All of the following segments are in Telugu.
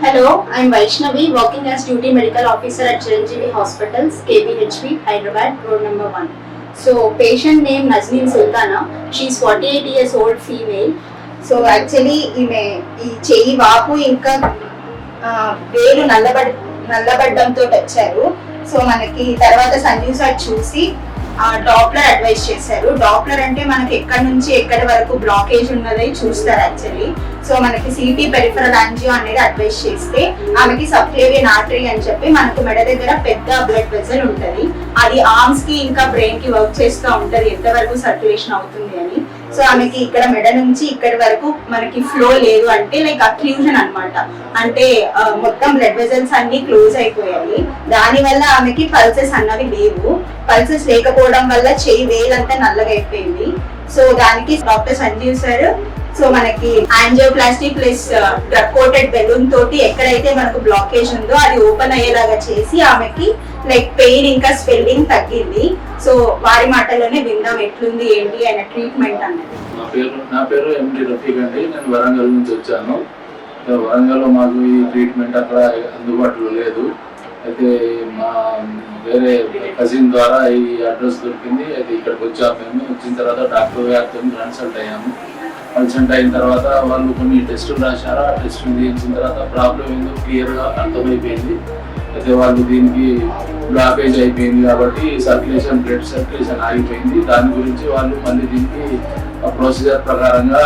Hello, I'm Vaishnavi, working as duty medical officer at Chiranjeevi Hospitals, KBHP, Hyderabad, road number 1. So, patient name Nazneen Sultana. She's 48 years old, female. So actually ఈమె ఈ చెయ్యి వాపు ఇంకా వేలు నల్లబడ్డంతో వచ్చారు. సో మనకి తర్వాత సంజీవ్ సార్ చూసి డాప్లర్ అడ్వైస్ చేశారు. డాప్లర్ అంటే మనకి ఎక్కడి నుంచి ఎక్కడి వరకు బ్లాకేజ్ ఉన్నది చూస్తారు యాక్చువల్లీ. సో మనకి సిటీ పెరిఫరల్ యాంజియో అనేది అడ్వైస్ చేస్తే ఆమెకి సబ్క్లేవియన్ ఆర్టరీ అని చెప్పి మనకు మెడ దగ్గర పెద్ద బ్లడ్ వెసల్ ఉంటుంది. అది ఆర్మ్స్ కి ఇంకా బ్రెయిన్ కి వర్క్ చేస్తూ ఉంటది ఎంతవరకు సర్క్యులేషన్ అవుతుంది అని. సో ఆమెకి ఇక్కడ మెడ నుంచి ఇక్కడి వరకు మనకి ఫ్లో లేదు అంటే లైక్ అక్లూజన్ అన్నమాట. అంటే మొత్తం బ్లడ్ వెజల్స్ అన్ని క్లోజ్ అయిపోయాయి. దాని వల్ల ఆమెకి పల్సెస్ అన్నవి లేవు. పల్సెస్ లేకపోవడం వల్ల చెయ్యి వేలంతా నల్లగా అయిపోయింది. సో దానికి డాక్టర్ సంజీవ్ సార్ సో మనకి angioplasty plus drug coated balloon తోటి ఎక్కడైతే మనకు బ్లాకేజ్ ఉందో అది ఓపెన్ అయ్యేలాగా చేసి ఆమెకి లైక్ పెయిన్ ఇంకా స్వెల్లింగ్ తగ్గింది. సో వారి మాటల్లోనే విందాం ఎట్లుంది ఏంటి ఆయన ట్రీట్మెంట్ అన్నది. నా పేరు ఎండి రఫీక్ అండి. నేను వరంగల్ నుంచి వచ్చాను. వరంగల్లో మాకు ఈ ట్రీట్మెంట్ అక్కడ అందుబాటులో లేదు. అయితే మా వేరే కజిన్ ద్వారా ఈ అడ్రస్ దొరికింది. అయితే ఇక్కడికి వచ్చాము. మేము వచ్చిన తర్వాత డాక్టర్ గారితో కన్సల్ట్ అయ్యాము. కన్సల్ట్ అయిన తర్వాత వాళ్ళు కొన్ని టెస్టులు రాశారు. ఆ టెస్టులు చేసిన తర్వాత ప్రాబ్లం ఏందో క్లియర్గా అర్థమైపోయింది. అయితే వాళ్ళు దీనికి బ్లాకేజ్ అయిపోయింది కాబట్టి బ్లడ్ సర్క్యులేషన్ ఆగిపోయింది. దాని గురించి వాళ్ళు మళ్ళీ దీనికి ప్రొసీజర్ ప్రకారంగా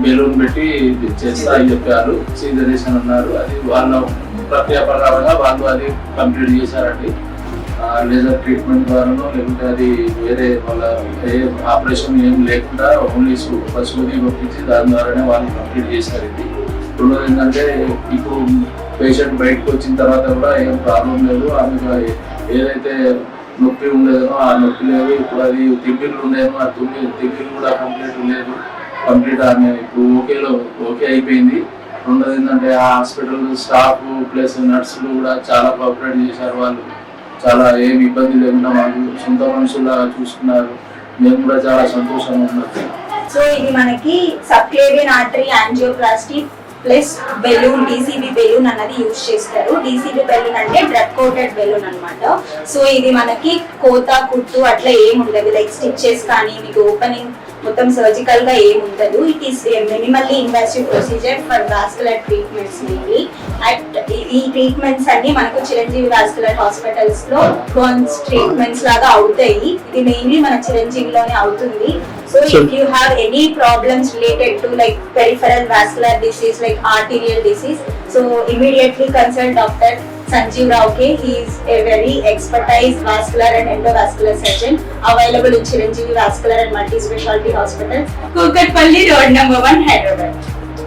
బెలూన్ పెట్టి చేస్తా అని చెప్పారు. సీజరేషన్ అన్నారు. అది వాళ్ళ ప్రక్రియ ప్రకారంగా వాళ్ళు అది కంప్లీట్ చేశారండి. లేజర్ ట్రీట్మెంట్ ద్వారానో లేకుంటే అది వేరే వాళ్ళ ఏ ఆపరేషన్ ఏం లేకుండా ఓన్లీ సూది పంపించి దాని ద్వారానే వాళ్ళు కంప్లీట్ చేశారు. ఇది ఇప్పుడు ఏంటంటే ఇప్పుడు పేషెంట్ బయటకు వచ్చిన తర్వాత కూడా ఏం ప్రాబ్లం లేదు. ఆమెకు ఏదైతే నొప్పి ఉండేదో ఆ నొప్పి లేదు. ఇప్పుడు అది తిమ్మిళ్ళు ఉండేదో ఆ తిమ్మిళ్ళు కూడా కంప్లీట్ ఆమె ఇప్పుడు ఓకే అయిపోయింది. రెండోది ఏంటంటే ఆ హాస్పిటల్ స్టాఫ్ ప్లస్ నర్సులు కూడా చాలా కోఆపరేట్ చేశారు. వాళ్ళు చాలా ఏమి ఇబ్బంది లేకుండా మాకు సొంత మనుషుల్లాగా చూసుకున్నారు. మేము కూడా చాలా సంతోషంగా ఉన్నాం. సో ఇది మనకి సబ్క్లేవియన్ artery angioplasty plus balloon DCB balloon అన్నది యూజ్ చేస్తారు. డీసీబీ బెలూన్ అంటే డ్రగ్ కోటెడ్ బెలూన్ అనమాట. సో ఇది మనకి కోత కుట్టు అట్లా ఏమి ఉండదు. లైక్ స్టిచెస్ కానీ మీకు ఓపెనింగ్ మొత్తం సర్జికల్ గా ఏమి ఉండదు. It is minimally invasive procedure for vascular treatments mainly. ఈ ట్రీట్మెంట్స్ అన్ని మనకు చిరంజీవి వాస్కులర్ హాస్పిటల్స్ లో ట్రీట్మెంట్స్ లాగా అవుతాయి. ఇది మెయిన్లీ మన చిరంజీవిలోనే అవుతుంది. So if you have any problems related to like peripheral vascular disease like arterial disease, so immediately consult Dr. Sanjeev Rao K. He is a very expertise vascular and endovascular surgeon available in Chiranjeevi Vascular and Multi Specialty Hospitals, Kukatpalli Road number 1, Hyderabad.